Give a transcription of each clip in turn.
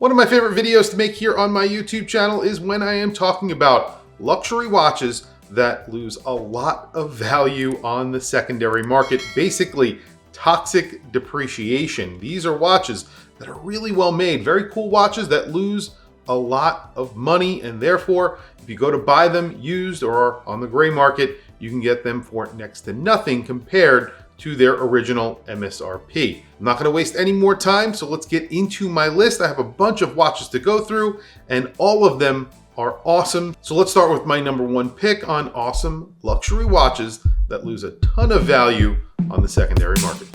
One of my favorite videos to make here on my YouTube channel is when I am talking about luxury watches that lose a lot of value on the secondary market. Basically, toxic depreciation. These are watches that are really well made, very cool watches that lose a lot of money, and therefore, if you go to buy them used or on the gray market, you can get them for next to nothing compared to their original MSRP. I'm not gonna waste any more time, so let's get into my list. I have a bunch of watches to go through, and all of them are awesome. So let's start with my number one pick on awesome luxury watches that lose a ton of value on the secondary market.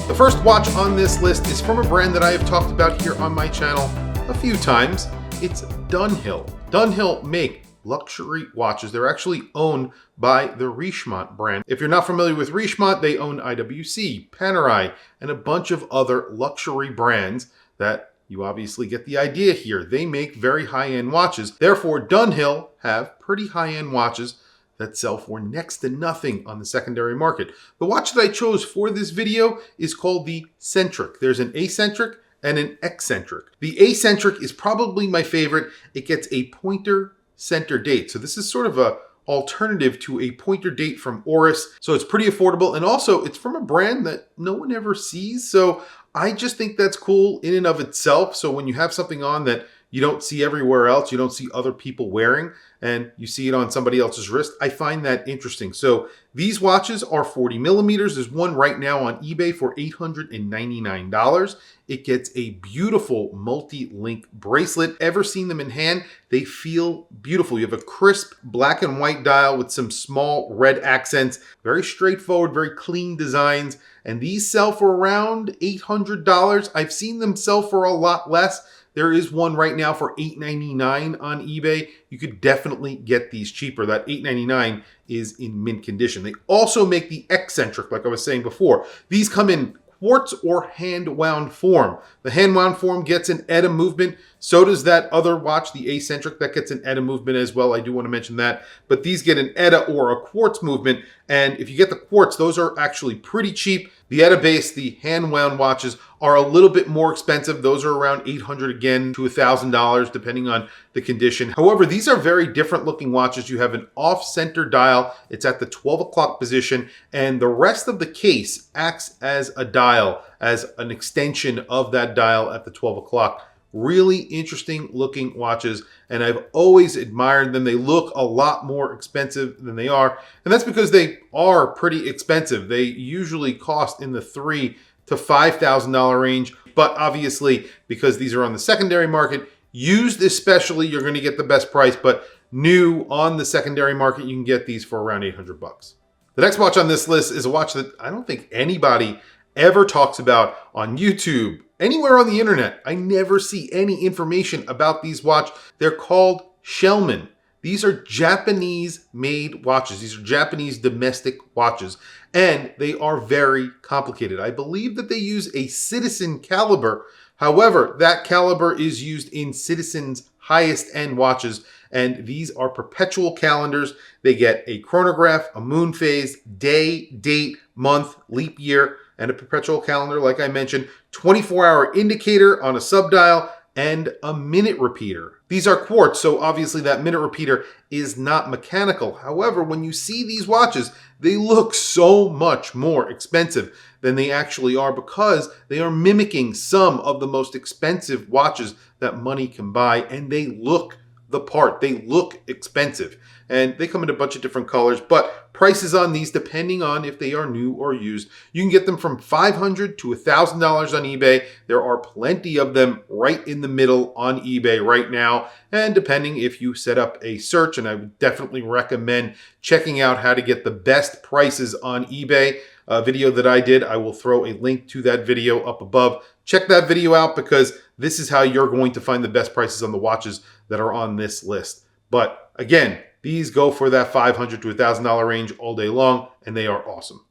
The first watch on this list is from a brand that I have talked about here on my channel a few times. It's Dunhill. Dunhill make luxury watches. They're actually owned by the Richemont brand. If you're not familiar with Richemont, they own IWC, Panerai, and a bunch of other luxury brands that you obviously get the idea here. They make very high-end watches. Therefore, Dunhill have pretty high-end watches that sell for next to nothing on the secondary market. The watch that I chose for this video is called the Centric. There's an eccentric and an eccentric. The eccentric is probably my favorite. It gets a pointer center date. So this is sort of a alternative to a pointer date from Oris. So it's pretty affordable. And also it's from a brand that no one ever sees. So I just think that's cool in and of itself. So when you have something on that you don't see everywhere else, you don't see other people wearing, and you see it on somebody else's wrist, I find that interesting. So these watches are 40 millimeters. There's one right now on eBay for $899. It gets a beautiful multi-link bracelet. Ever seen them in hand? They feel beautiful. You have a crisp black and white dial with some small red accents. Very straightforward, very clean designs. And these sell for around $800. I've seen them sell for a lot less. There is one right now for $899 on eBay. You could definitely get these cheaper. That $899 is in mint condition. They also make the eccentric, like I was saying before. These come in quartz or hand-wound form. The hand-wound form gets an ETA movement. So does that other watch, the eccentric, that gets an ETA movement as well. I do want to mention that. But these get an ETA or a quartz movement. And if you get the quartz, those are actually pretty cheap. The ETA base, the hand-wound watches, are a little bit more expensive. Those are around $800 again to $1,000, depending on the condition. However, these are very different looking watches. You have an off-center dial. It's at the 12 o'clock position, and the rest of the case acts as a dial, as an extension of that dial at the 12 o'clock. Really interesting looking watches, and I've always admired them. They look a lot more expensive than they are, and that's because they are pretty expensive. They usually cost in the $3,000 to $5,000 range, but obviously because these are on the secondary market, used especially, you're going to get the best price, but new on the secondary market, you can get these for around $800. The next watch on this list is a watch that I don't think anybody ever talks about on YouTube, anywhere on the internet. I never see any information about these watches. They're called Shellman. These are Japanese-made watches. These are Japanese domestic watches, and they are very complicated. I believe that they use a Citizen caliber. However, that caliber is used in Citizen's highest-end watches, and these are perpetual calendars. They get a chronograph, a moon phase, day, date, month, leap year, and a perpetual calendar, like I mentioned, 24-hour indicator on a subdial, and a minute repeater. These are quartz, so obviously that minute repeater is not mechanical. However, when you see these watches, they look so much more expensive than they actually are because they are mimicking some of the most expensive watches that money can buy, and they look the part. They look expensive, and they come in a bunch of different colors, but prices on these, depending on if they are new or used, you can get them from $500 to $1,000 on eBay. There are plenty of them right in the middle on eBay right now, and depending if you set up a search, and I would definitely recommend checking out how to get the best prices on eBay. A video that I did, I will throw a link to that video up above. Check that video out because this is how you're going to find the best prices on the watches that are on this list. But again, these go for that $500 to $1,000 range all day long, and they are awesome.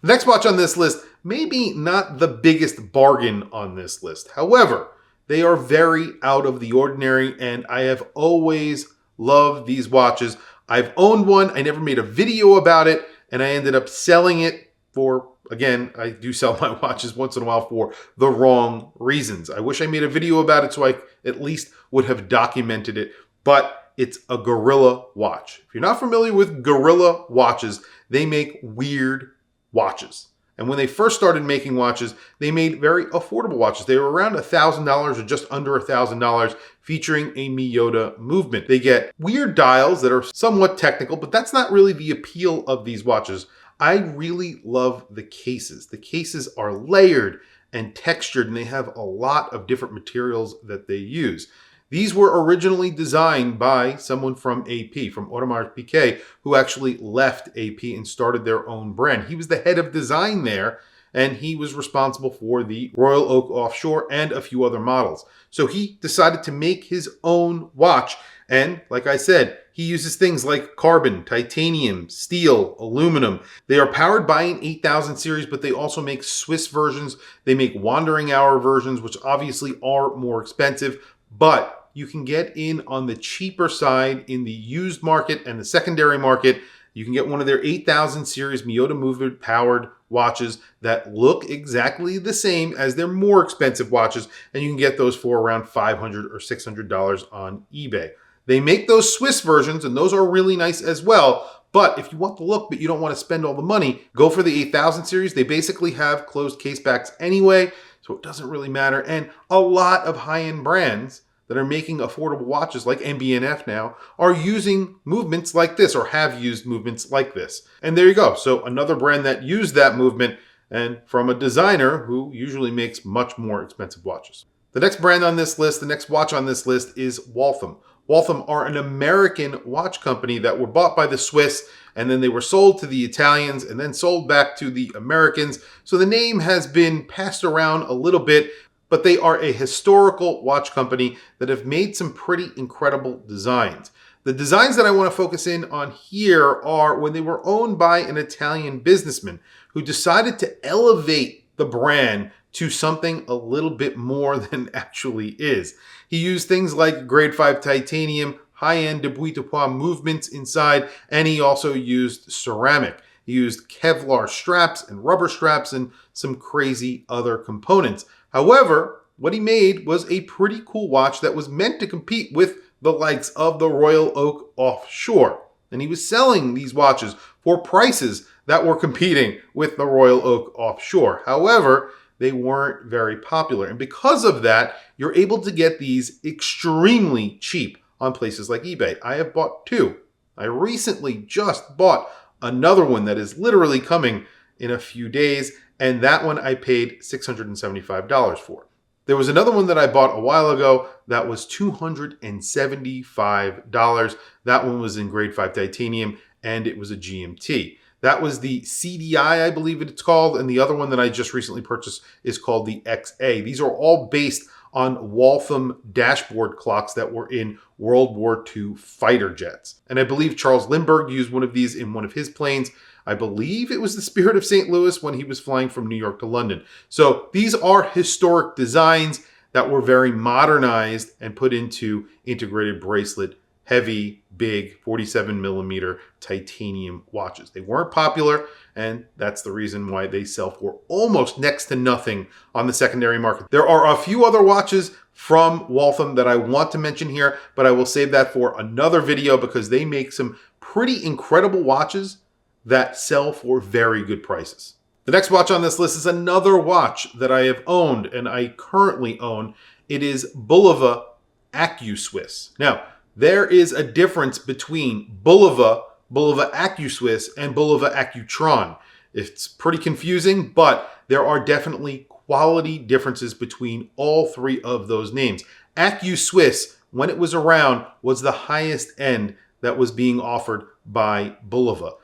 The next watch on this list, maybe not the biggest bargain on this list. However, they are very out of the ordinary, and I have always loved these watches. I've owned one. I never made a video about it, and I ended up selling it for Again, I do sell my watches once in a while for the wrong reasons. I wish I made a video about it so I at least would have documented it, but it's a Gorilla watch. If you're not familiar with Gorilla watches, they make weird watches. And when they first started making watches, they made very affordable watches. They were around $1,000 or just under $1,000, featuring a Miyota movement. They get weird dials that are somewhat technical, but that's not really the appeal of these watches. I really love the cases. The cases are layered and textured, and they have a lot of different materials that they use. These were originally designed by someone from AP, from Audemars Piguet, who actually left AP and started their own brand. He was the head of design there, and he was responsible for the Royal Oak Offshore and a few other models. So he decided to make his own watch. And like I said, he uses things like carbon, titanium, steel, aluminum. They are powered by an 8000 series, but they also make Swiss versions. They make wandering hour versions, which obviously are more expensive, but you can get in on the cheaper side in the used market and the secondary market. You can get one of their 8000 series Miyota movement powered watches that look exactly the same as their more expensive watches, and you can get those for around $500 or $600 on eBay. They make those Swiss versions, and those are really nice as well. But if you want the look, but you don't want to spend all the money, go for the 8000 series. They basically have closed case backs anyway, so it doesn't really matter. And a lot of high-end brands that are making affordable watches like MB&F now are using movements like this, or have used movements like this. And there you go. So another brand that used that movement, and from a designer who usually makes much more expensive watches. The next brand on this list, the next watch on this list, is Waltham. Waltham are an American watch company that were bought by the Swiss, and then they were sold to the Italians and then sold back to the Americans. So the name has been passed around a little bit, but they are a historical watch company that have made some pretty incredible designs. The designs that I want to focus in on here are when they were owned by an Italian businessman who decided to elevate the brand to something a little bit more than actually is. He used things like grade 5 titanium, high-end Dubuis de Poix movements inside, and he also used ceramic. He used Kevlar straps and rubber straps and some crazy other components. However, what he made was a pretty cool watch that was meant to compete with the likes of the Royal Oak Offshore. And he was selling these watches for prices that were competing with the Royal Oak Offshore. However, they weren't very popular. And because of that, you're able to get these extremely cheap on places like eBay. I have bought two. I recently just bought another one that is literally coming in a few days, and that one I paid $675 for. There was another one that I bought a while ago that was $275. That one was in grade 5 titanium, and it was a GMT. That was the CDI, I believe it's called, and the other one that I just recently purchased is called the XA. These are all based on Waltham dashboard clocks that were in World War II fighter jets. And I believe Charles Lindbergh used one of these in one of his planes. I believe it was the Spirit of St. Louis when he was flying from New York to London. So these are historic designs that were very modernized and put into integrated bracelet, heavy, big 47 millimeter titanium watches. They weren't popular, and that's the reason why they sell for almost next to nothing on the secondary market. There are a few other watches from Waltham that I want to mention here, but I will save that for another video because they make some pretty incredible watches that sell for very good prices. The next watch on this list is another watch that I have owned and I currently own. It is Bulova AccuSwiss. Now, there is a difference between Bulova AccuSwiss, and Bulova Accutron. It's pretty confusing, but there are definitely quality differences between all three of those names. AccuSwiss, when it was around, was the highest end that was being offered by Bulova.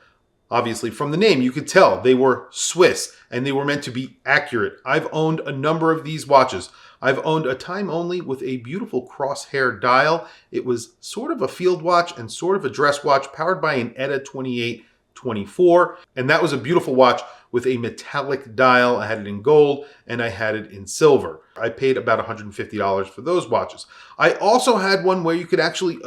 Obviously, from the name, you could tell they were Swiss and they were meant to be accurate. I've owned a number of these watches. I've owned a time only with a beautiful crosshair dial. It was sort of a field watch and sort of a dress watch powered by an ETA 2824. And that was a beautiful watch with a metallic dial. I had it in gold and I had it in silver. I paid about $150 for those watches. I also had one where you could actually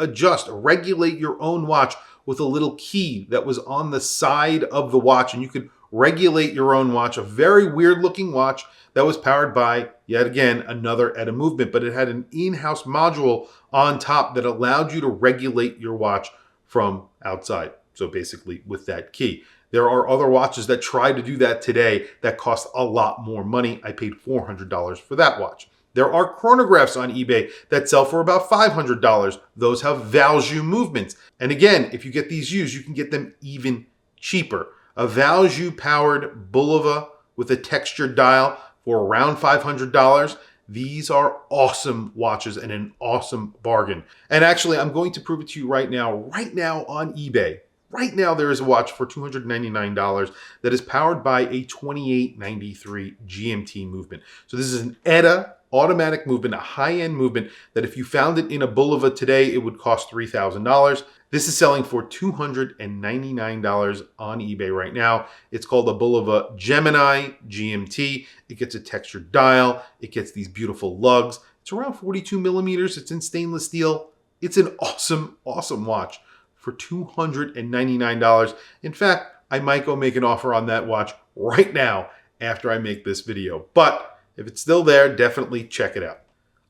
regulate your own watch with a little key that was on the side of the watch, and you could regulate your own watch, a very weird looking watch that was powered by, yet again, another ETA movement, but it had an in-house module on top that allowed you to regulate your watch from outside. So basically with that key. There are other watches that try to do that today that cost a lot more money. I paid $400 for that watch. There are chronographs on eBay that sell for about $500. Those have Valjoux movements. And again, if you get these used, you can get them even cheaper. A Valjoux powered Bulova with a textured dial for around $500. These are awesome watches and an awesome bargain. And actually, I'm going to prove it to you right now on eBay. Right now, there is a watch for $299 that is powered by a 2893 GMT movement. So this is an ETA automatic movement, a high-end movement that if you found it in a Bulova today, it would cost $3,000. This is selling for $299 on eBay right now. It's called a Bulova Gemini GMT. It gets a textured dial. It gets these beautiful lugs. It's around 42 millimeters. It's in stainless steel. It's an awesome, awesome watch for $299. In fact, I might go make an offer on that watch right now after I make this video. But if it's still there, definitely check it out.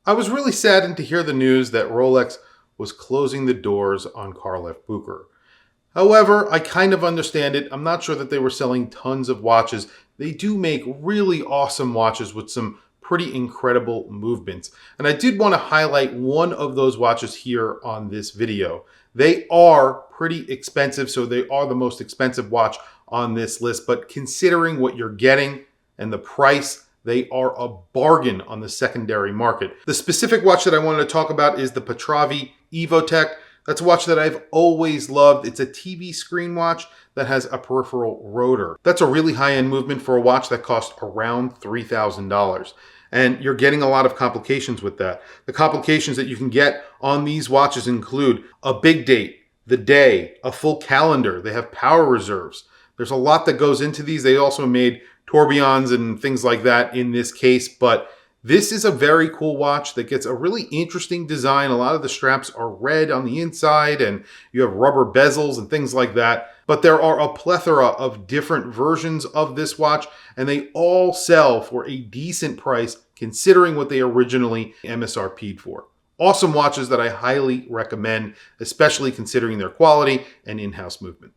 I was really saddened to hear the news that Rolex was closing the doors on Karl F. Bucher. However, I kind of understand it. I'm not sure that they were selling tons of watches. They do make really awesome watches with some pretty incredible movements. And I did want to highlight one of those watches here on this video. They are pretty expensive, so they are the most expensive watch on this list. But considering what you're getting and the price, they are a bargain on the secondary market. The specific watch that I wanted to talk about is the Petravi Evotech. That's a watch that I've always loved. It's a TV screen watch that has a peripheral rotor. That's a really high-end movement for a watch that costs around $3,000. And you're getting a lot of complications with that. The complications that you can get on these watches include a big date, the day, a full calendar. They have power reserves. There's a lot that goes into these. They also made tourbillons and things like that in this case, but this is a very cool watch that gets a really interesting design. A lot of the straps are red on the inside and you have rubber bezels and things like that. But there are a plethora of different versions of this watch and they all sell for a decent price considering what they originally MSRP'd for. Awesome watches that I highly recommend, especially considering their quality and in-house movement.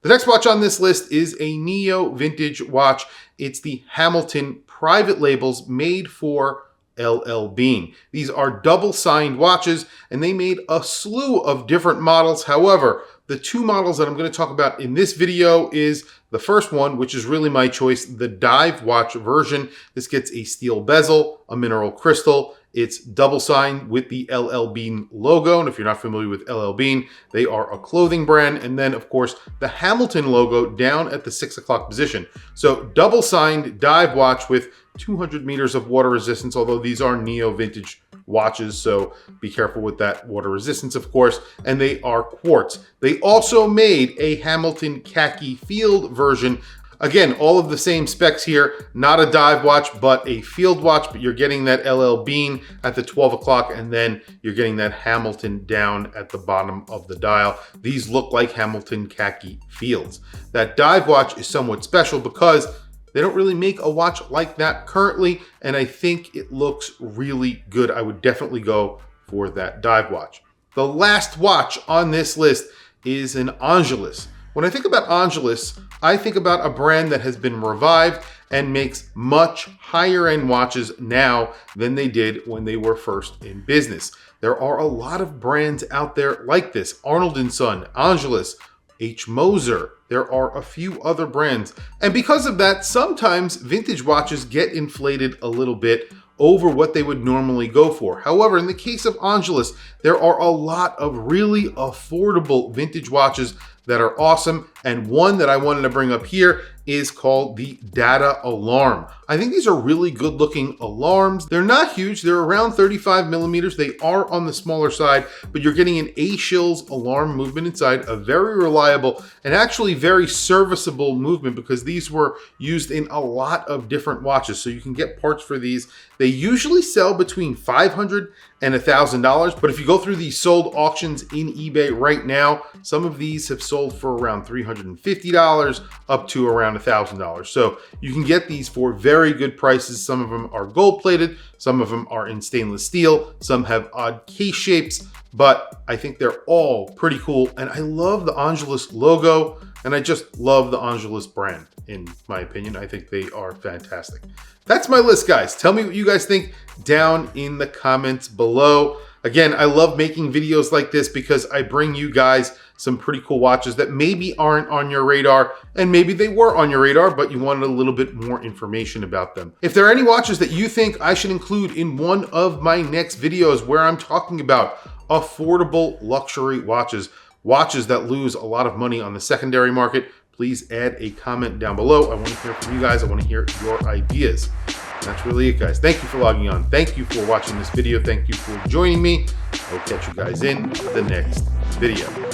The next watch on this list is a Neo vintage watch. It's the Hamilton private labels made for LL Bean. These are double signed watches and they made a slew of different models. However, the two models that I'm going to talk about in this video is the first one, which is really my choice, the dive watch version. This gets a steel bezel, a mineral crystal. It's double signed with the LL Bean logo. And if you're not familiar with LL Bean, they are a clothing brand. And then of course, the Hamilton logo down at the 6 o'clock position. So double signed dive watch with 200 meters of water resistance, although these are Neo vintage watches. So be careful with that water resistance, of course. And they are quartz. They also made a Hamilton khaki field version. Again, all of the same specs here, not a dive watch, but a field watch, but you're getting that LL Bean at the 12 o'clock, and then you're getting that Hamilton down at the bottom of the dial. These look like Hamilton khaki fields. That dive watch is somewhat special because they don't really make a watch like that currently, and I think it looks really good. I would definitely go for that dive watch. The last watch on this list is an Angelus. When I think about Angelus, I think about a brand that has been revived and makes much higher end watches now than they did when they were first in business. There are a lot of brands out there like this. Arnold & Son, Angelus, H. Moser. There are a few other brands. And because of that, sometimes vintage watches get inflated a little bit over what they would normally go for. However, in the case of Angelus, there are a lot of really affordable vintage watches that are awesome. And one that I wanted to bring up here is called the Data Alarm. I think these are really good looking alarms. They're not huge. They're around 35 millimeters. They are on the smaller side, but you're getting an A-Shills alarm movement inside, a very reliable and actually very serviceable movement because these were used in a lot of different watches. So you can get parts for these. They usually sell between $500 and $1,000, but if you go through the sold auctions in eBay right now, some of these have sold for around $350 up to around $1,000. So you can get these for very good prices. Some of them are gold plated, some of them are in stainless steel, some have odd case shapes, but I think they're all pretty cool. And I love the Angelus logo, and I just love the Angelus brand. In my opinion, I think they are fantastic. That's my list, guys. Tell me what you guys think down in the comments below. Again, I love making videos like this because I bring you guys some pretty cool watches that maybe aren't on your radar, and maybe they were on your radar, but you wanted a little bit more information about them. If there are any watches that you think I should include in one of my next videos where I'm talking about affordable luxury watches, watches that lose a lot of money on the secondary market, please add a comment down below. I want to hear from you guys. I want to hear your ideas. And that's really it, guys. Thank you for logging on. Thank you for watching this video. Thank you for joining me. I'll catch you guys in the next video.